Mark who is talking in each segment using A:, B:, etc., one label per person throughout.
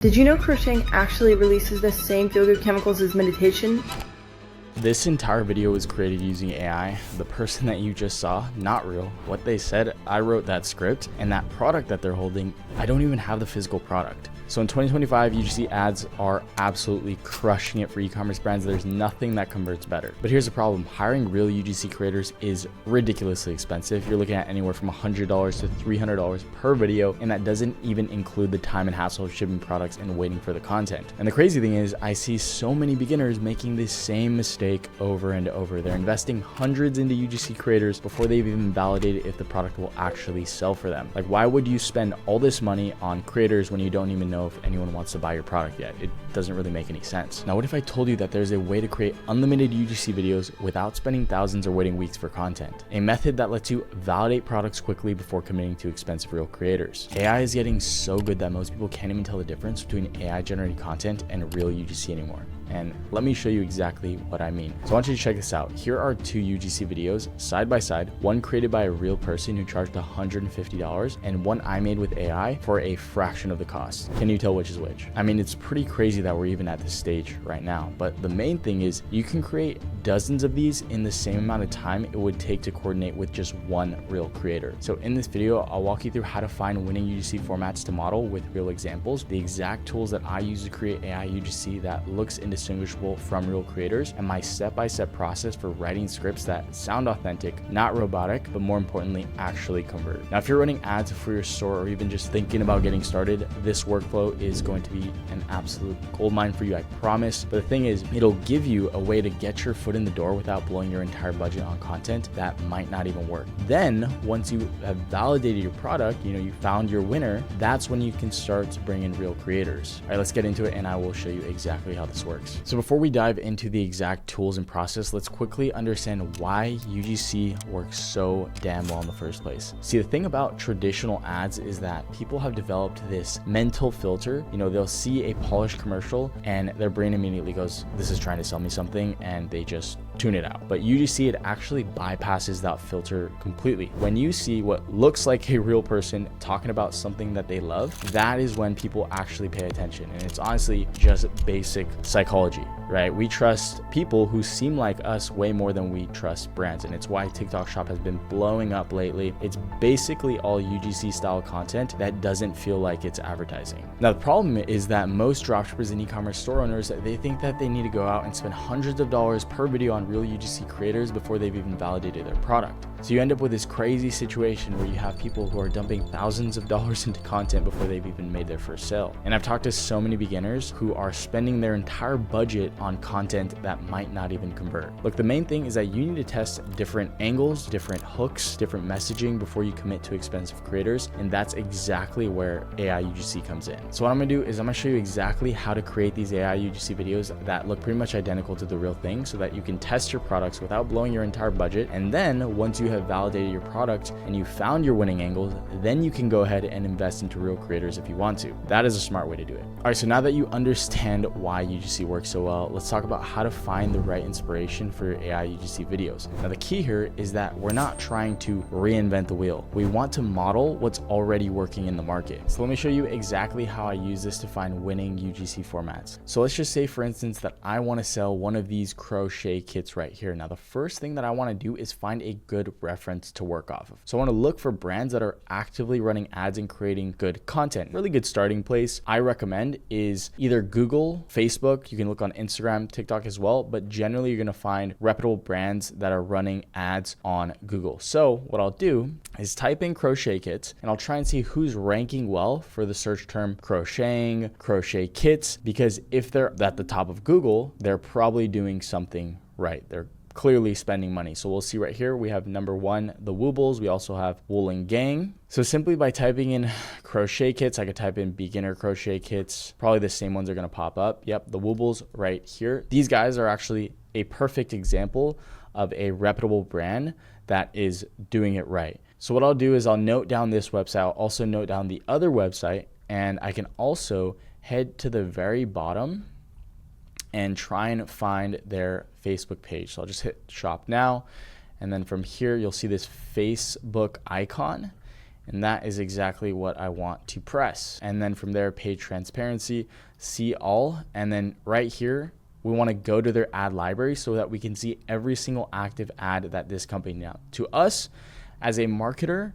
A: Did you know crocheting actually releases the same feel-good chemicals as meditation?
B: This entire video was created using AI. The person that you just saw, not real. What they said, I wrote that script, and that product that they're holding, I don't even have the physical product. So in 2025, UGC ads are absolutely crushing it for e-commerce brands. There's nothing that converts better. But here's the problem. Hiring real UGC creators is ridiculously expensive. You're looking at anywhere from $100 to $300 per video, and that doesn't even include the time and hassle of shipping products and waiting for the content. And the crazy thing is, I see so many beginners making this same mistake over and over. They're investing hundreds into UGC creators before they've even validated if the product will actually sell for them. Like, why would you spend all this money on creators when you don't even know if anyone wants to buy your product yet? It doesn't really make any sense. Now, what if I told you that there's a way to create unlimited UGC videos without spending thousands or waiting weeks for content? A method that lets you validate products quickly before committing to expensive real creators. AI is getting so good that most people can't even tell the difference between AI generated content and real UGC anymore. And let me show you exactly what I mean. So I want you to check this out. Here are two UGC videos side by side, one created by a real person who charged $150 and one I made with AI for a fraction of the cost. Can you tell which is which? I mean, it's pretty crazy that we're even at this stage right now, but the main thing is you can create dozens of these in the same amount of time it would take to coordinate with just one real creator. So in this video, I'll walk you through how to find winning UGC formats to model with real examples, the exact tools that I use to create AI UGC that looks indistinguishable from real creators, and my step-by-step process for writing scripts that sound authentic, not robotic, but more importantly, actually convert. Now, if you're running ads for your store or even just thinking about getting started, this workflow is going to be an absolute goldmine for you, I promise. But the thing is, it'll give you a way to get your foot in the door without blowing your entire budget on content that might not even work. Then, once you have validated your product, you found your winner, that's when you can start to bring in real creators. All right, let's get into it and I will show you exactly how this works. So before we dive into the exact tools and process, let's quickly understand why UGC works so damn well in the first place. See, the thing about traditional ads is that people have developed this mental filter. They'll see a polished commercial and their brain immediately goes, this is trying to sell me something, and they just tune it out. But UGC, it actually bypasses that filter completely. When you see what looks like a real person talking about something that they love, that is when people actually pay attention. And it's honestly just basic psychology, right? We trust people who seem like us way more than we trust brands. And it's why TikTok Shop has been blowing up lately. It's basically all UGC style content that doesn't feel like it's advertising. Now, the problem is that most dropshippers and e-commerce store owners, they think that they need to go out and spend hundreds of dollars per video on real UGC creators before they've even validated their product. So you end up with this crazy situation where you have people who are dumping thousands of dollars into content before they've even made their first sale. And I've talked to so many beginners who are spending their entire budget on content that might not even convert. Look, the main thing is that you need to test different angles, different hooks, different messaging before you commit to expensive creators. And that's exactly where AI UGC comes in. So what I'm gonna do is I'm gonna show you exactly how to create these AI UGC videos that look pretty much identical to the real thing so that you can test your products without blowing your entire budget. And then once you have validated your product and you found your winning angles, then you can go ahead and invest into real creators if you want to. That is a smart way to do it. All right, so now that you understand why UGC works so well, let's talk about how to find the right inspiration for your AI UGC videos. Now, the key here is that we're not trying to reinvent the wheel. We want to model what's already working in the market. So let me show you exactly how I use this to find winning UGC formats. So let's just say, for instance, that I want to sell one of these crochet kits right here. Now, the first thing that I want to do is find a good reference to work off of. So I want to look for brands that are actively running ads and creating good content. Really good starting place I recommend is either Google, Facebook. You can look on Instagram, TikTok as well, but generally you're going to find reputable brands that are running ads on Google. So what I'll do is type in crochet kits and I'll try and see who's ranking well for the search term crocheting, crochet kits, because if they're at the top of Google, they're probably doing something right. They're clearly spending money. So we'll see right here, we have number one, the Woobles. We also have Wool and Gang. So simply by typing in crochet kits, I could type in beginner crochet kits. Probably the same ones are going to pop up. Yep, the Woobles right here. These guys are actually a perfect example of a reputable brand that is doing it right. So what I'll do is I'll note down this website. I'll also note down the other website, and I can also head to the very bottom and try and find their Facebook page. So I'll just hit shop now. And then from here, you'll see this Facebook icon. And that is exactly what I want to press. And then from there, page transparency, see all. And then right here, we want to go to their ad library so that we can see every single active ad that this company now. To us, as a marketer,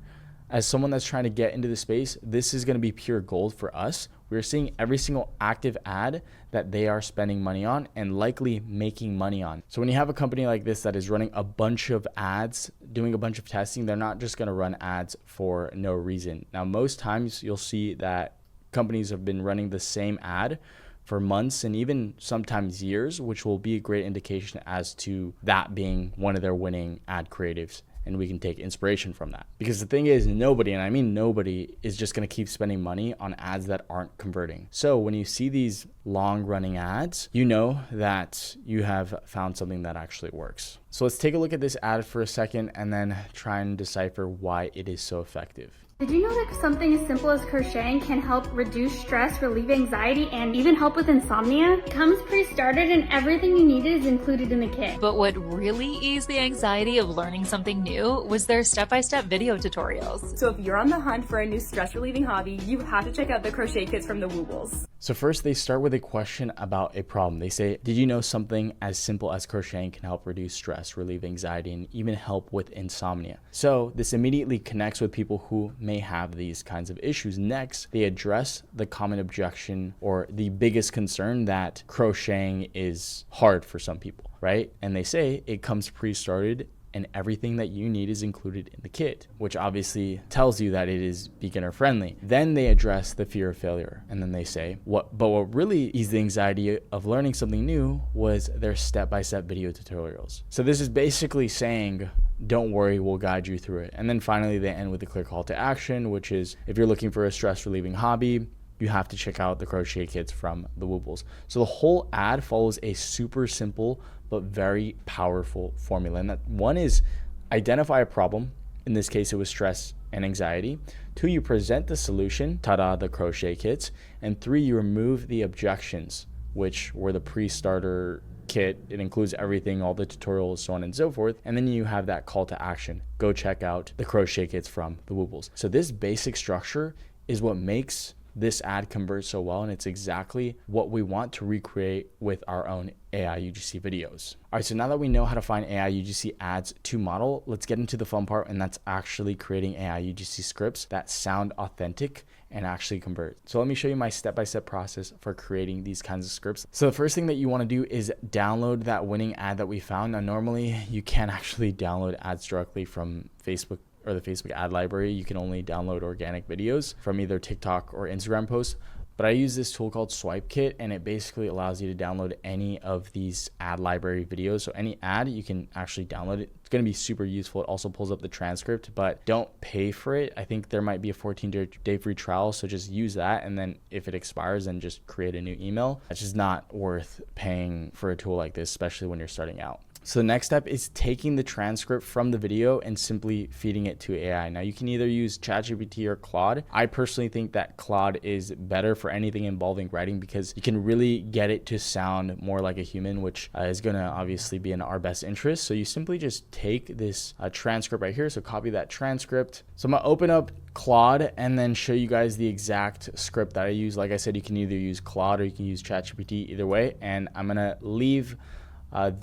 B: as someone that's trying to get into the space, this is going to be pure gold for us. We're seeing every single active ad that they are spending money on and likely making money on. So when you have a company like this that is running a bunch of ads, doing a bunch of testing, they're not just going to run ads for no reason. Now, most times you'll see that companies have been running the same ad for months and even sometimes years, which will be a great indication as to that being one of their winning ad creatives. And we can take inspiration from that. Because the thing is, nobody, and I mean nobody, is just gonna keep spending money on ads that aren't converting. So when you see these long running ads, you know that you have found something that actually works. So let's take a look at this ad for a second and then try and decipher why it is so effective.
C: Did you know that something as simple as crocheting can help reduce stress, relieve anxiety, and even help with insomnia? It comes pre-started and everything you needed is included in the kit.
D: But what really eased the anxiety of learning something new was their step-by-step video tutorials.
E: So if you're on the hunt for a new stress-relieving hobby, you have to check out the crochet kits from the Woobles.
B: So first they start with a question about a problem. They say, did you know something as simple as crocheting can help reduce stress, relieve anxiety, and even help with insomnia? So this immediately connects with people who may have these kinds of issues. Next, they address the common objection or the biggest concern that crocheting is hard for some people, right? And they say it comes pre-started and everything that you need is included in the kit, which obviously tells you that it is beginner friendly. Then they address the fear of failure. And then they say, what really eased the anxiety of learning something new was their step-by-step video tutorials. So this is basically saying, don't worry, we'll guide you through it. And then finally, they end with a clear call to action, which is if you're looking for a stress relieving hobby, you have to check out the crochet kits from the Woobles. So the whole ad follows a super simple but very powerful formula. And that one is identify a problem. In this case, it was stress and anxiety. 2, you present the solution, ta-da, the crochet kits. And 3, you remove the objections, which were the pre-starter kit. It includes everything, all the tutorials, so on and so forth. And then you have that call to action. Go check out the crochet kits from the Woobles. So this basic structure is what makes this ad converts so well, and it's exactly what we want to recreate with our own AI UGC videos. All right, so now that we know how to find AI UGC ads to model, let's get into the fun part, and that's actually creating AI UGC scripts that sound authentic and actually convert. So let me show you my step-by-step process for creating these kinds of scripts. So the first thing that you want to do is download that winning ad that we found. Now, normally you can't actually download ads directly from Facebook or the Facebook ad library. You can only download organic videos from either TikTok or Instagram posts. But I use this tool called Swipe Kit, and it basically allows you to download any of these ad library videos. So any ad, you can actually download it. It's going to be super useful. It also pulls up the transcript, but don't pay for it. I think there might be a 14-day free trial, so just use that. And then if it expires, then just create a new email. It's just not worth paying for a tool like this, especially when you're starting out. So the next step is taking the transcript from the video and simply feeding it to AI. Now you can either use ChatGPT or Claude. I personally think that Claude is better for anything involving writing because you can really get it to sound more like a human, which is going to obviously be in our best interest. So you simply just take this transcript right here. So copy that transcript. So I'm going to open up Claude and then show you guys the exact script that I use. Like I said, you can either use Claude or you can use ChatGPT, either way. And I'm going to leave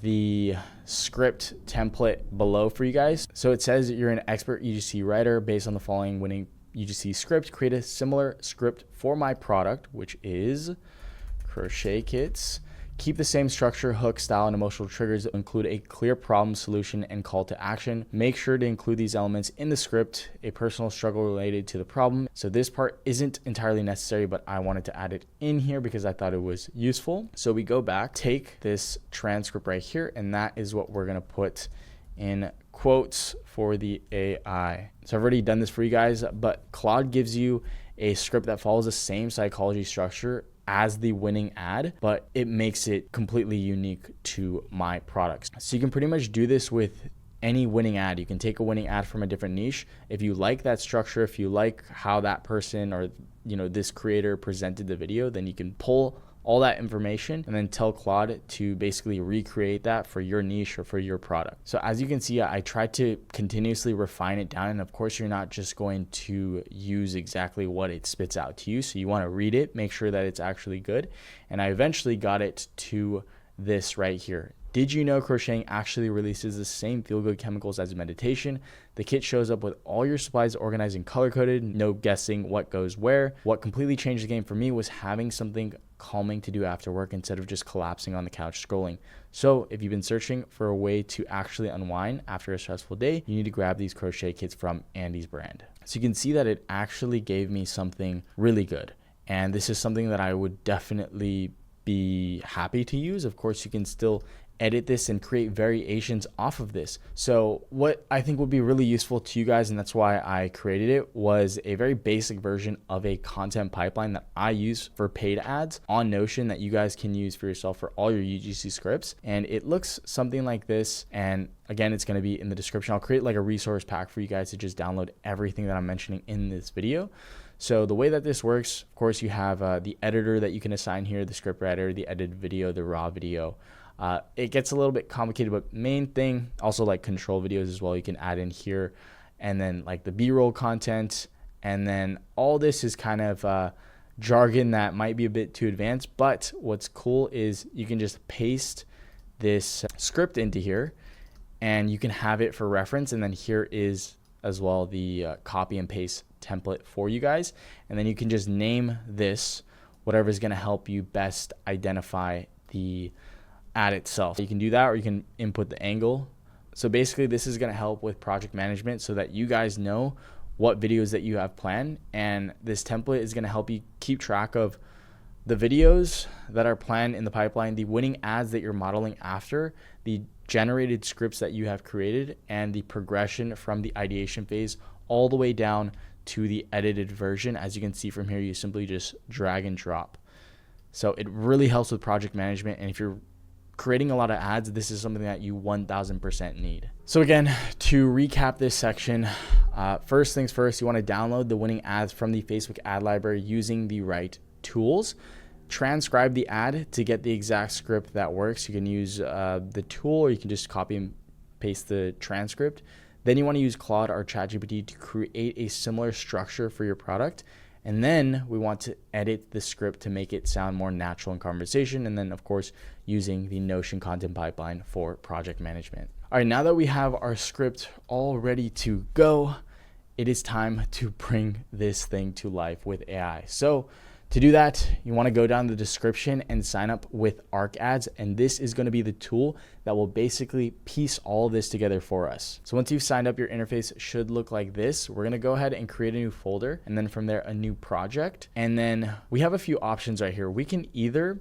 B: the script template below for you guys. So it says you're an expert UGC writer based on the following winning UGC script. Create a similar script for my product, which is crochet kits. Keep the same structure, hook, style, and emotional triggers. Include a clear problem, solution, and call to action. Make sure to include these elements in the script, a personal struggle related to the problem. So this part isn't entirely necessary, but I wanted to add it in here because I thought it was useful. So we go back, take this transcript right here, and that is what we're gonna put in quotes for the AI. So I've already done this for you guys, but Claude gives you a script that follows the same psychology structure as the winning ad, but it makes it completely unique to my products. So you can pretty much do this with any winning ad. You can take a winning ad from a different niche. If you like that structure, if you like how that person or this creator presented the video, then you can pull all that information, and then tell Claude to basically recreate that for your niche or for your product. So as you can see, I tried to continuously refine it down. And of course, you're not just going to use exactly what it spits out to you. So you want to read it, make sure that it's actually good. And I eventually got it to this right here. Did you know crocheting actually releases the same feel-good chemicals as meditation? The kit shows up with all your supplies organized and color-coded, no guessing what goes where. What completely changed the game for me was having something calming to do after work instead of just collapsing on the couch scrolling. So if you've been searching for a way to actually unwind after a stressful day, you need to grab these crochet kits from Andy's brand. So you can see that it actually gave me something really good. And this is something that I would definitely be happy to use. Of course, you can still edit this and create variations off of this. So what I think would be really useful to you guys, and that's why I created it, was a very basic version of a content pipeline that I use for paid ads on Notion that you guys can use for yourself for all your UGC scripts. And it looks something like this. And again, it's going to be in the description. I'll create like a resource pack for you guys to just download everything that I'm mentioning in this video. So the way that this works, of course, you have the editor that you can assign here, the script writer, the edited video, the raw video. It gets a little bit complicated, but main thing, also like control videos as well, you can add in here, and then like the B-roll content. And then all this is kind of jargon that might be a bit too advanced, but what's cool is you can just paste this script into here and you can have it for reference. And then here is as well the copy and paste template for you guys. And then you can just name this whatever is going to help you best identify the ad itself. You can do that, or you can input the angle. So basically this is going to help with project management so that you guys know what videos that you have planned. And this template is going to help you keep track of the videos that are planned in the pipeline, the winning ads that you're modeling after, the generated scripts that you have created, and the progression from the ideation phase all the way down to the edited version. As you can see from here, you simply just drag and drop. So it really helps with project management. And if you're creating a lot of ads, this is something that you 1000% need. So again, to recap this section, first things first, you want to download the winning ads from the Facebook ad library using the right tools. Transcribe the ad to get the exact script that works. You can use the tool, or you can just copy and paste the transcript. Then you want to use Claude or ChatGPT to create a similar structure for your product. And then we want to edit the script to make it sound more natural in conversation. And then of course, using the Notion content pipeline for project management. All right, now that we have our script all ready to go, it is time to bring this thing to life with AI. So to do that, you want to go down the description and sign up with ArcAds. And this is going to be the tool that will basically piece all of this together for us. So once you've signed up, your interface should look like this. We're going to go ahead and create a new folder, and then from there, a new project. And then we have a few options right here. We can either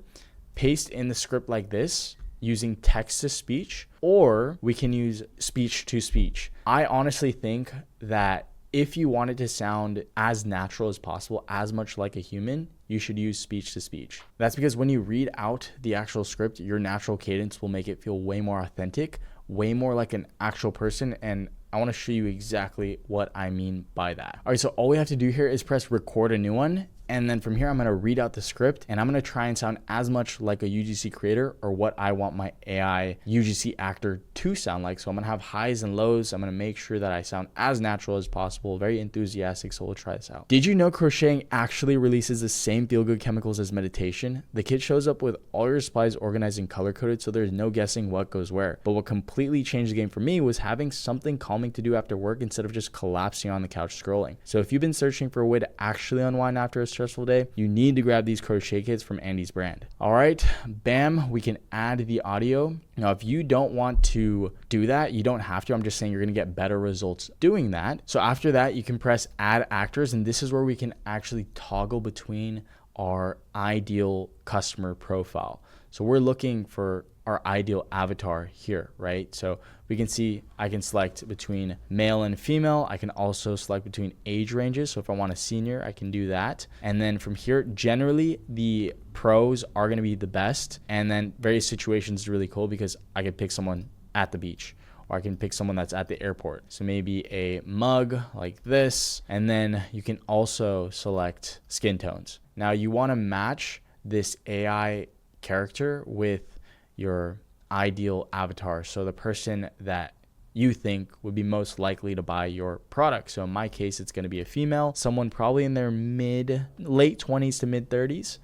B: paste in the script like this using text to speech, or we can use speech to speech. I honestly think that if you want it to sound as natural as possible, as much like a human, you should use speech to speech. That's because when you read out the actual script, your natural cadence will make it feel way more authentic, way more like an actual person. And I want to show you exactly what I mean by that. All right, so all we have to do here is press record a new one. And then from here, I'm going to read out the script, and I'm going to try and sound as much like a UGC creator, or what I want my AI UGC actor to sound like. So I'm going to have highs and lows. I'm going to make sure that I sound as natural as possible, very enthusiastic. So we'll try this out. Did you know crocheting actually releases the same feel-good chemicals as meditation? The kit shows up with all your supplies organized and color-coded, so there's no guessing what goes where. But what completely changed the game for me was having something calming to do after work instead of just collapsing on the couch scrolling. So if you've been searching for a way to actually unwind after a stressful day, you need to grab these crochet kits from Andy's brand. All right, bam, we can add the audio. Now, if you don't want to do that, you don't have to. I'm just saying you're gonna get better results doing that. So after that, you can press add actors, and this is where we can actually toggle between our ideal customer profile. So we're looking for our ideal avatar here, right? So we can see I can select between male and female. I can also select between age ranges. So if I want a senior, I can do that. And then from here, generally the pros are going to be the best. And then various situations is really cool because I could pick someone at the beach, or I can pick someone that's at the airport. So maybe a mug like this. And then you can also select skin tones. Now you want to match this AI character with your ideal avatar. So the person that you think would be most likely to buy your product. So in my case, it's going to be a female, someone probably in their late 20s to mid 30s.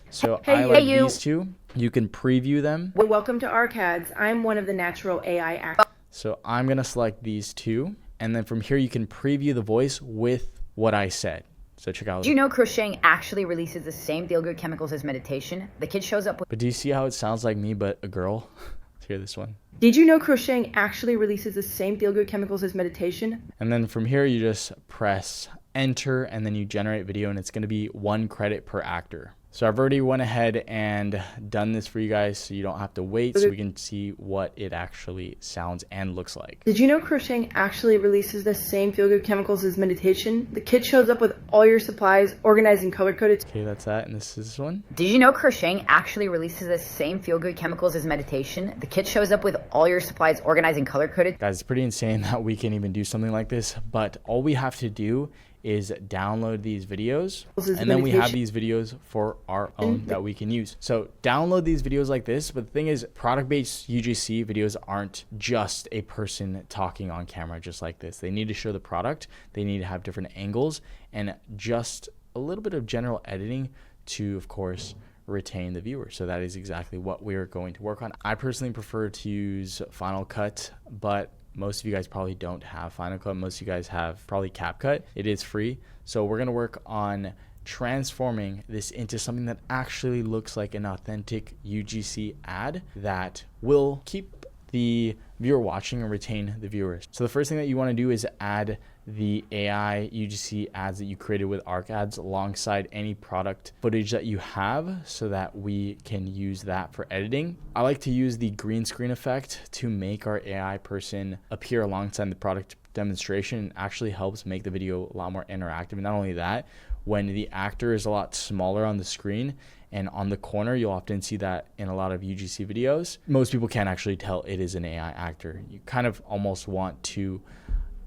B: So I like these two. You can preview them.
A: Well, welcome to ArcAds. I'm one of the natural AI actors.
B: So I'm going to select these two. And then from here, you can preview the voice with what I said. So check out.
F: Do you know crocheting actually releases the same feel-good chemicals as meditation? The kid shows up with...
B: But do you see how it sounds like me, but a girl? Let's hear this one.
A: Did you know crocheting actually releases the same feel-good chemicals as meditation?
B: And then from here, you just press enter and then you generate video, and it's going to be 1 credit per actor. So I've already went ahead and done this for you guys so you don't have to wait, so we can see what it actually sounds and looks like.
A: Did you know crocheting actually releases the same feel-good chemicals as meditation? The kit shows up with all your supplies organized and color-coded.
B: Okay, that's that, and this is this one.
F: Did you know crocheting actually releases the same feel-good chemicals as meditation? The kit shows up with all your supplies organized and color-coded.
B: Guys, it's pretty insane that we can even do something like this, but all we have to do is download these videos, and then we have these videos for our own that we can use. So download these videos like this, but the thing is, product-based UGC videos aren't just a person talking on camera just like this. They need to show the product, they need to have different angles, and just a little bit of general editing to, of course, retain the viewer. So that is exactly what we're going to work on. I personally prefer to use Final Cut, but most of you guys probably don't have Final Cut. Most of you guys have probably CapCut. It is free. So we're going to work on transforming this into something that actually looks like an authentic UGC ad that will keep the viewer watching and retain the viewers. So the first thing that you want to do is add the AI UGC ads that you created with ArcAds alongside any product footage that you have so that we can use that for editing. I like to use the green screen effect to make our AI person appear alongside the product demonstration. It actually helps make the video a lot more interactive. And not only that, when the actor is a lot smaller on the screen and on the corner, you'll often see that in a lot of UGC videos. Most people can't actually tell it is an AI actor. You kind of almost want to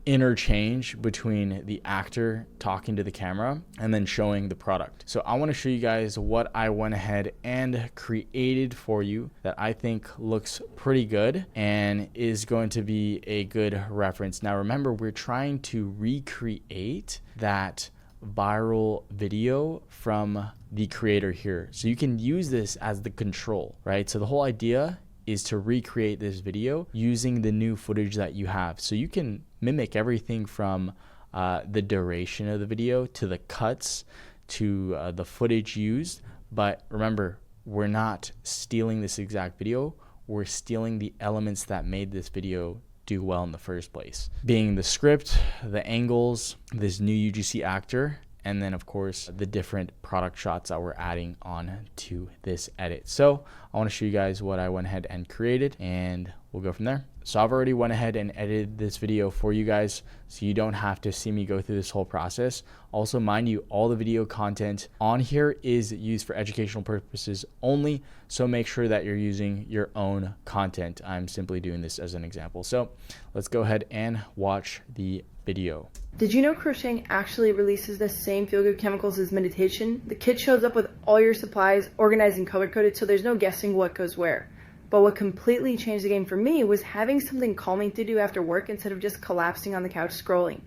B: interchange between the actor talking to the camera and then showing the product. So I want to show you guys what I went ahead and created for you that I think looks pretty good and is going to be a good reference. Now remember, we're trying to recreate that viral video from the creator here. So you can use this as the control, right? So the whole idea is to recreate this video using the new footage that you have. So you can mimic everything from the duration of the video to the cuts to the footage used. But remember, we're not stealing this exact video. We're stealing the elements that made this video do well in the first place, being the script, the angles, this new UGC actor, and then of course the different product shots that we're adding on to this edit. So I want to show you guys what I went ahead and created, and we'll go from there. So I've already went ahead and edited this video for you guys so you don't have to see me go through this whole process. Also, mind you, all the video content on here is used for educational purposes only, so make sure that you're using your own content. I'm simply doing this as an example. So let's go ahead and watch the video.
A: Did you know crocheting actually releases the same feel-good chemicals as meditation? The kit shows up with all your supplies organized and color-coded, so there's no guessing what goes where. But what completely changed the game for me was having something calming to do after work instead of just collapsing on the couch scrolling.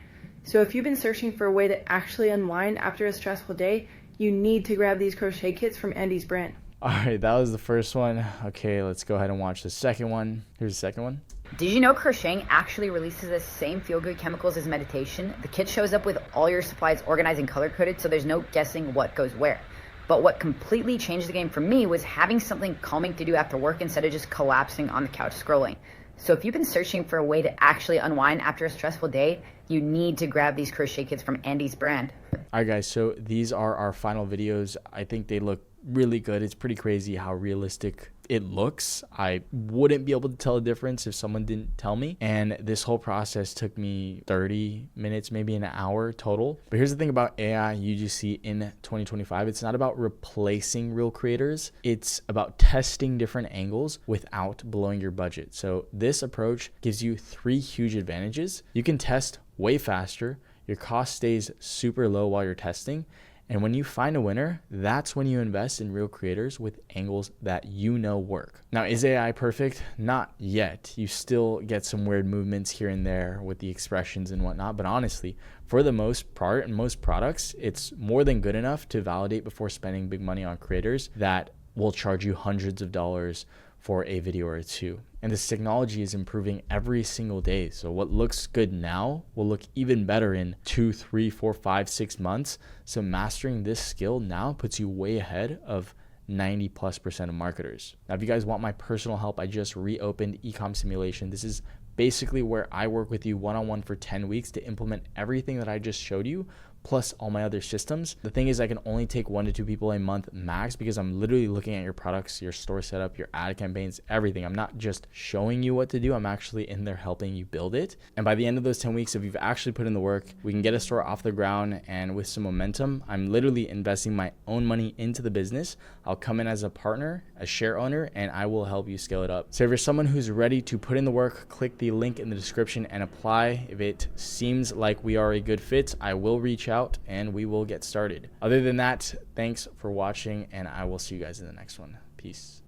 A: So if you've been searching for a way to actually unwind after a stressful day, you need to grab these crochet kits from Andy's brand.
B: All right, that was the first one. Okay, let's go ahead and watch the second one. Here's the second one.
F: Did you know crocheting actually releases the same feel-good chemicals as meditation? The kit shows up with all your supplies organized and color-coded, so there's no guessing what goes where. But what completely changed the game for me was having something calming to do after work instead of just collapsing on the couch scrolling. So if you've been searching for a way to actually unwind after a stressful day, you need to grab these crochet kits from Andy's brand.
B: All right, guys, so these are our final videos. I think they look really good. It's pretty crazy how realistic it looks. I wouldn't be able to tell the difference if someone didn't tell me. And this whole process took me 30 minutes, maybe an hour total. But here's the thing about AI UGC in 2025. It's not about replacing real creators. It's about testing different angles without blowing your budget. So this approach gives you 3 huge advantages. You can test way faster. Your cost stays super low while you're testing. And when you find a winner, that's when you invest in real creators with angles that you know work. Now, is AI perfect? Not yet. You still get some weird movements here and there with the expressions and whatnot, but honestly, for the most part and most products, it's more than good enough to validate before spending big money on creators that will charge you hundreds of dollars for a video or two. And this technology is improving every single day. So what looks good now will look even better in 2, 3, 4, 5, 6 months. So mastering this skill now puts you way ahead of 90+% of marketers. Now, if you guys want my personal help, I just reopened Ecom Simulation. This is basically where I work with you one-on-one for 10 weeks to implement everything that I just showed you, plus all my other systems. The thing is, I can only take 1 to 2 people a month max because I'm literally looking at your products, your store setup, your ad campaigns, everything. I'm not just showing you what to do. I'm actually in there helping you build it. And by the end of those 10 weeks, if you've actually put in the work, we can get a store off the ground, and with some momentum, I'm literally investing my own money into the business. I'll come in as a partner, a share owner, and I will help you scale it up. So if you're someone who's ready to put in the work, click the link in the description and apply. If it seems like we are a good fit, I will reach out and we will get started. Other than that, thanks for watching, and I will see you guys in the next one. Peace.